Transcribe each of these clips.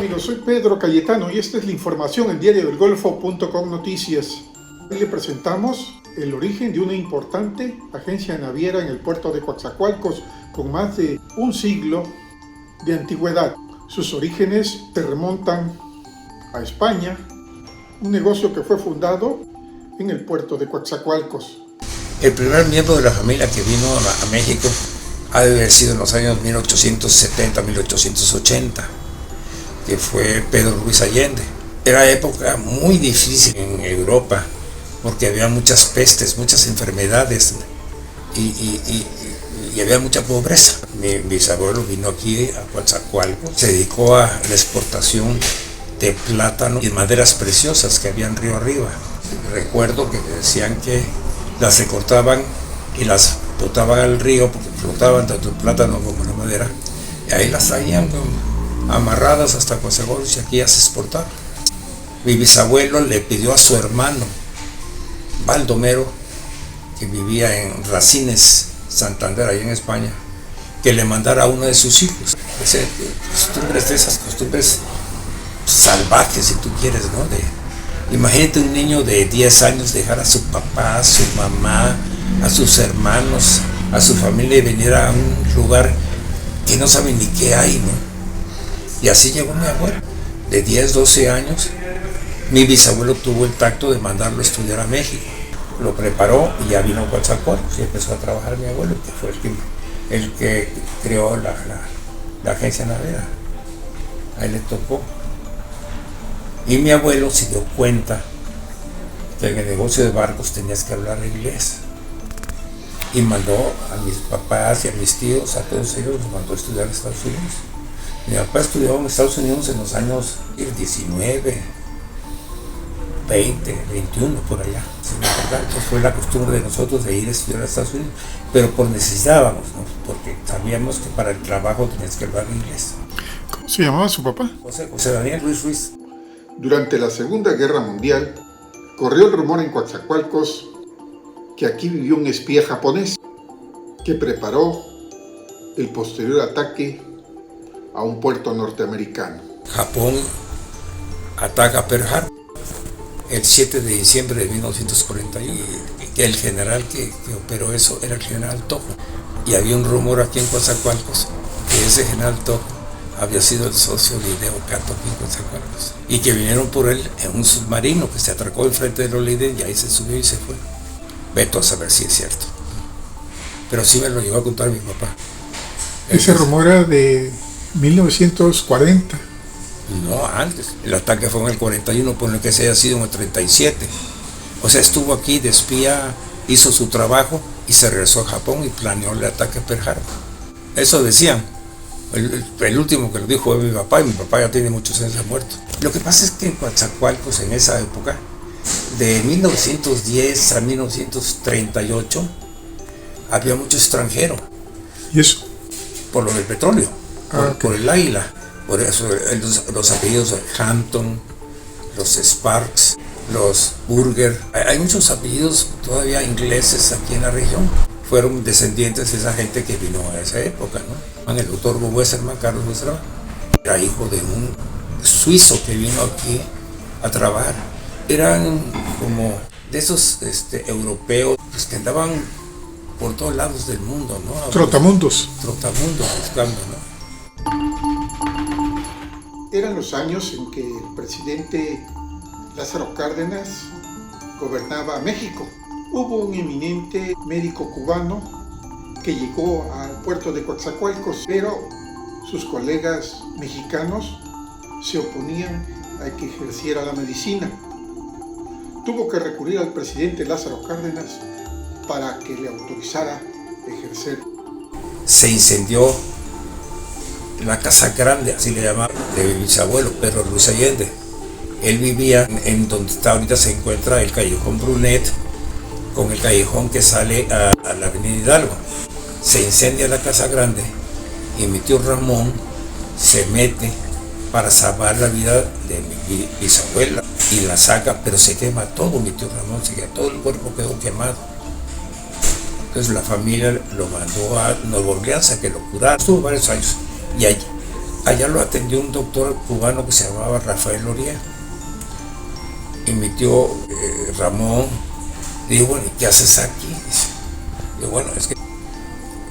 amigos, soy Pedro Cayetano y esta es la información en diariodelgolfo.com Noticias. Hoy le presentamos el origen de una importante agencia naviera en el puerto de Coatzacoalcos con más de un siglo de antigüedad. Sus orígenes se remontan a España, un negocio que fue fundado en el puerto de Coatzacoalcos. El primer miembro de la familia que vino a México ha de haber sido en los años 1870-1880, que fue Pedro Luis Allende. Era época muy difícil en Europa, porque había muchas pestes, muchas enfermedades y había mucha pobreza. Mi bisabuelo vino aquí a Coatzacoalcos, se dedicó a la exportación de plátano y maderas preciosas que había en río arriba. Recuerdo que decían que las recortaban y las botaban al río porque flotaban tanto el plátano como la madera, y ahí las traían amarradas hasta Coatzacoalcos y aquí ya se exportaban. Mi bisabuelo le pidió a su hermano Baldomero, que vivía en Racines, Santander, allá en España, que le mandara a uno de sus hijos. Costumbres de esas costumbres salvajes, si tú quieres, ¿no? Imagínate un niño de 10 años dejar a su papá, a su mamá, a sus hermanos, a su familia y venir a un lugar que no sabe ni qué hay, ¿no? Y así llegó mi abuelo, de 10, 12 años. Mi bisabuelo tuvo el tacto de mandarlo a estudiar a México. Lo preparó y ya vino a Coatzacoalcos y empezó a trabajar mi abuelo, que fue el que creó la agencia naviera. A él le tocó. Y mi abuelo se dio cuenta que en el negocio de barcos tenías que hablar inglés. Y mandó a mis papás y a mis tíos, a todos ellos, los mandó a estudiar en Estados Unidos. Mi papá estudió en Estados Unidos en los años 19, 20, 21, por allá. Entonces fue la costumbre de nosotros de ir a estudiar a Estados Unidos, pero por necesidad vamos, ¿no? Porque sabíamos que para el trabajo tenías que hablar inglés. ¿Cómo se llamaba su papá? José Daniel Ruiz Ruiz. Durante la Segunda Guerra Mundial, corrió el rumor en Coatzacoalcos que aquí vivió un espía japonés que preparó el posterior ataque a un puerto norteamericano. Japón ataca Pearl Harbor el 7 de diciembre de 1941. Y el general que operó eso era el general Tojo. Y había un rumor aquí en Coatzacoalcos que ese general Tojo había sido el socio de Hideo Kato aquí en Coatzacoalcos. Y que vinieron por él en un submarino que se atracó enfrente de los líderes y ahí se subió y se fue. Veto a saber si es cierto. Pero sí me lo llegó a contar mi papá. Ese rumor era de 1940. No, antes. El ataque fue en el 41, por lo que se haya sido en el 37. O sea, estuvo aquí de espía, hizo su trabajo y se regresó a Japón y planeó el ataque a Pearl Harbor. Eso decían. El último que lo dijo fue mi papá, y mi papá ya tiene muchos años de muerto. Lo que pasa es que en Coatzacoalcos, en esa época, de 1910 a 1938, había mucho extranjero. ¿Y eso? Por lo del petróleo, okay. Por el águila. Por eso los apellidos de Hampton, los Sparks, los Burger. Hay muchos apellidos todavía ingleses aquí en la región. Fueron descendientes de esa gente que vino a esa época, ¿no? El doctor Westermann, Carlos Westermann, era hijo de un suizo que vino aquí a trabajar. Eran como de esos europeos pues, que andaban por todos lados del mundo, ¿no? Trotamundos. Trotamundos buscando, ¿no? Eran los años en que el presidente Lázaro Cárdenas gobernaba México. Hubo un eminente médico cubano que llegó al puerto de Coatzacoalcos, pero sus colegas mexicanos se oponían a que ejerciera la medicina. Tuvo que recurrir al presidente Lázaro Cárdenas para que le autorizara ejercer. Se incendió la Casa Grande, así le llamaban, de mi bisabuelo, Pedro Luis Allende. Él vivía en donde ahorita se encuentra el Callejón Brunet, con el callejón que sale a la avenida Hidalgo. Se incendia la Casa Grande y mi tío Ramón se mete para salvar la vida de mi bisabuela y la saca, pero se quema todo. Mi tío Ramón se quema, todo el cuerpo quedó quemado. Entonces la familia lo mandó a Nueva Orleans a que lo curara. Estuvo varios años y Allá lo atendió un doctor cubano que se llamaba Rafael Loría. Y mi tío Ramón dijo, bueno, ¿y qué haces aquí? Dice, bueno, es que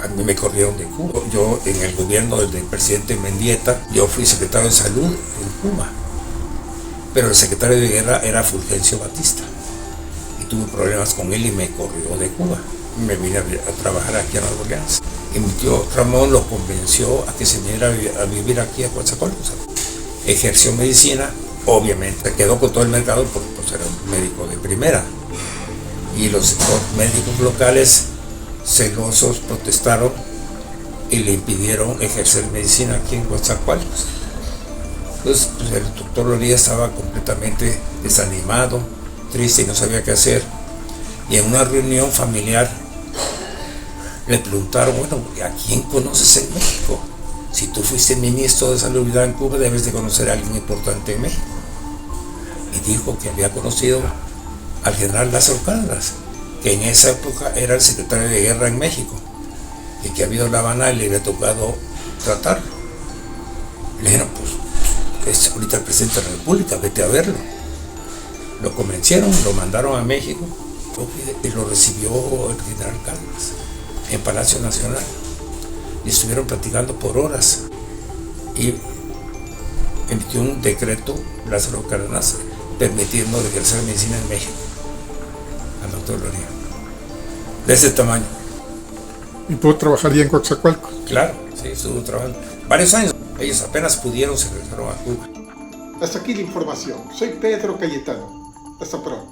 a mí me corrieron de Cuba. Yo en el gobierno del presidente Mendieta, yo fui secretario de salud en Cuba. Pero el secretario de guerra era Fulgencio Batista. Y tuve problemas con él y me corrió de Cuba. Me vine a trabajar aquí a Nueva Orleans. Y mi tío Ramón lo convenció a que se viniera a vivir aquí a Coatzacoalcos. Ejerció medicina, obviamente quedó con todo el mercado porque pues, era un médico de primera. Y los médicos locales celosos protestaron y le impidieron ejercer medicina aquí en Coatzacoalcos. Entonces pues, el doctor Loría estaba completamente desanimado, triste y no sabía qué hacer. Y en una reunión familiar le preguntaron, bueno, ¿a quién conoces en México? Si tú fuiste ministro de Salubridad en Cuba, debes de conocer a alguien importante en México. Y dijo que había conocido al general Lázaro Cárdenas, que en esa época era el secretario de guerra en México, y que había ido a La Habana y le había tocado tratarlo. Le dijeron, pues, es ahorita el presidente de la República, vete a verlo. Lo convencieron, lo mandaron a México, y lo recibió el general Cárdenas en Palacio Nacional. Y estuvieron platicando por horas. Y emitió un decreto, Lázaro Cárdenas, permitiendo ejercer medicina en México al doctor Loría. De ese tamaño. ¿Y pudo trabajar ya en Coatzacoalcos? Claro, sí, estuvo trabajando varios años. Ellos apenas pudieron, se regresaron a Cuba. Hasta aquí la información. Soy Pedro Cayetano. Hasta pronto.